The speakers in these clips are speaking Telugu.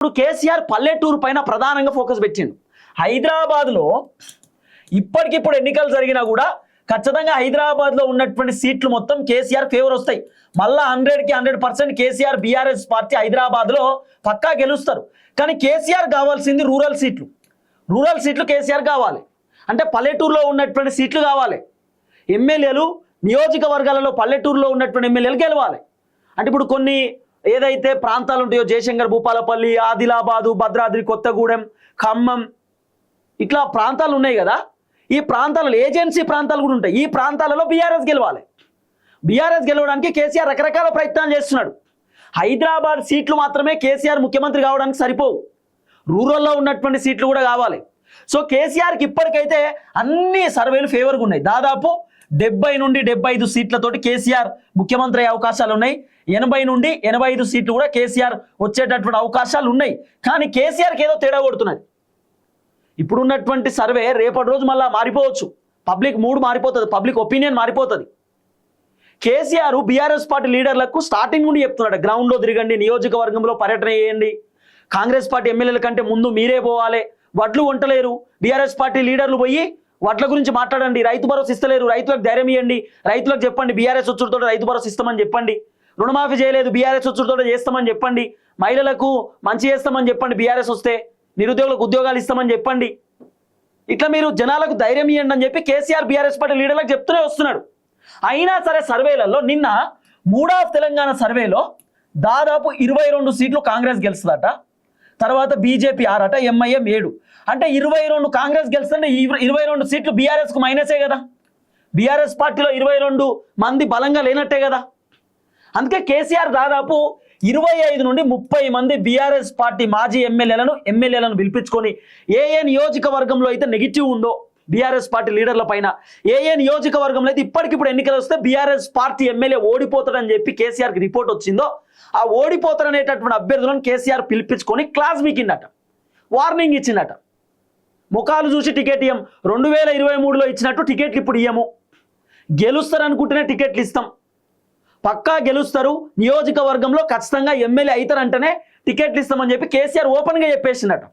ఇప్పుడు కేసీఆర్ పల్లెటూరు పైన ప్రధానంగా ఫోకస్ పెట్టిండు. హైదరాబాద్లో ఇప్పటికిప్పుడు ఎన్నికలు జరిగినా కూడా ఖచ్చితంగా హైదరాబాద్లో ఉన్నటువంటి సీట్లు మొత్తం కేసీఆర్ ఫేవర్ వస్తాయి. మళ్ళా 100కి 100% కేసీఆర్ బీఆర్ఎస్ పార్టీ హైదరాబాద్లో పక్కా గెలుస్తారు. కానీ కేసీఆర్ కావాల్సింది రూరల్ సీట్లు కేసీఆర్ కావాలి. అంటే పల్లెటూరులో ఉన్నటువంటి సీట్లు కావాలి. ఎమ్మెల్యేలు నియోజకవర్గాలలో పల్లెటూరులో ఉన్నటువంటి ఎమ్మెల్యేలు గెలవాలి. అంటే ఇప్పుడు కొన్ని ఏదైతే ప్రాంతాలు ఉంటాయో జయశంకర్, భూపాలపల్లి, ఆదిలాబాదు, భద్రాద్రి కొత్తగూడెం, ఖమ్మం ఇట్లా ప్రాంతాలు ఉన్నాయి కదా. ఈ ప్రాంతాలలో ఏజెన్సీ ప్రాంతాలు కూడా ఉంటాయి. ఈ ప్రాంతాలలో బీఆర్ఎస్ గెలవాలి. బీఆర్ఎస్ గెలవడానికి కేసీఆర్ రకరకాల ప్రయత్నాలు చేస్తున్నాడు. హైదరాబాద్ సీట్లు మాత్రమే కేసీఆర్ ముఖ్యమంత్రి కావడానికి సరిపోవు. రూరల్లో ఉన్నటువంటి సీట్లు కూడా కావాలి. సో కేసీఆర్కి ఇప్పటికైతే అన్ని సర్వేలు ఫేవర్గా ఉన్నాయి. దాదాపు 70 నుండి 75 సీట్లతోటి కేసీఆర్ ముఖ్యమంత్రి అయ్యే అవకాశాలు ఉన్నాయి. 80 నుండి 85 సీట్లు కూడా కేసీఆర్ వచ్చేటటువంటి అవకాశాలు ఉన్నాయి. కానీ కేసీఆర్కి ఏదో తేడా కొడుతున్నది. ఇప్పుడున్నటువంటి సర్వే రేపటి రోజు మళ్ళీ మారిపోవచ్చు. పబ్లిక్ మూడ్ మారిపోతుంది, పబ్లిక్ ఒపీనియన్ మారిపోతుంది. కేసీఆర్ బీఆర్ఎస్ పార్టీ లీడర్లకు స్టార్టింగ్ నుండి చెప్తున్నాడు, గ్రౌండ్లో తిరగండి, నియోజకవర్గంలో పర్యటన చేయండి, కాంగ్రెస్ పార్టీ ఎమ్మెల్యేల కంటే ముందు మీరే పోవాలి, వడ్లు వంటలేరు, బీఆర్ఎస్ పార్టీ లీడర్లు పోయి వడ్ల గురించి మాట్లాడండి, రైతు భరోసా ఇస్తలేరు, రైతులకు ధైర్యం ఇవ్వండి, రైతులకు చెప్పండి బీఆర్ఎస్ వచ్చుడితో రైతు భరోసా ఇస్తామని చెప్పండి, రుణమాఫీ చేయలేదు బీఆర్ఎస్ వచ్చుడితో చేస్తామని చెప్పండి, మహిళలకు మంచి చేస్తామని చెప్పండి, బీఆర్ఎస్ వస్తే నిరుద్యోగులకు ఉద్యోగాలు ఇస్తామని చెప్పండి. ఇట్లా మీరు జనాలకు ధైర్యం ఇవ్వండి అని చెప్పి కేసీఆర్ బీఆర్ఎస్ పార్టీ లీడర్లకు చెప్తూనే వస్తున్నాడు. అయినా సరే సర్వేలలో నిన్న మూడ్ ఆఫ్ తెలంగాణ సర్వేలో దాదాపు 22 సీట్లు కాంగ్రెస్ గెలుస్తుందట, తర్వాత బీజేపీ 6 అట, ఎంఐఎం 7. అంటే 22 కాంగ్రెస్ గెలుస్తుంటే 22 సీట్లు బీఆర్ఎస్కు మైనసే కదా. బీఆర్ఎస్ పార్టీలో 22 మంది బలంగా లేనట్టే కదా. అందుకే కేసీఆర్ దాదాపు 25 నుండి 30 మంది బీఆర్ఎస్ పార్టీ మాజీ ఎమ్మెల్యేలను పిలిపించుకొని ఏ నియోజకవర్గంలో అయితే నెగిటివ్ ఉందో బీఆర్ఎస్ పార్టీ లీడర్ల పైన, ఏ నియోజకవర్గంలో అయితే ఇప్పటికిప్పుడు ఎన్నికలు వస్తే బీఆర్ఎస్ పార్టీ ఎమ్మెల్యే ఓడిపోతాడని చెప్పి కేసీఆర్కి రిపోర్ట్ వచ్చిందో ఆ ఓడిపోతారనేటటువంటి అభ్యర్థులను కేసీఆర్ పిలిపించుకొని క్లాస్ వీకిందట, వార్నింగ్ ఇచ్చిందట. ముఖాలు చూసి టికెట్ ఇయ్యం, 2023లో ఇచ్చినట్టు టికెట్లు ఇప్పుడు ఇయ్యము, గెలుస్తారనుకుంటేనే టికెట్లు ఇస్తాం, పక్కా గెలుస్తారు, నియోజకవర్గంలో ఖచ్చితంగా ఎమ్మెల్యే అవుతారంటేనే టికెట్లు ఇస్తామని చెప్పి కేసీఆర్ ఓపెన్గా చెప్పేసిందట.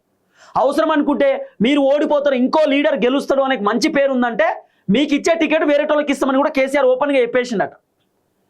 అవసరం అనుకుంటే మీరు ఓడిపోతారు, ఇంకో లీడర్ గెలుస్తాడు అనే మంచి పేరు ఉందంటే మీకు ఇచ్చే టికెట్ వేరే వాళ్ళకి ఇస్తామని కూడా కేసీఆర్ ఓపెన్గా చెప్పేసిందట.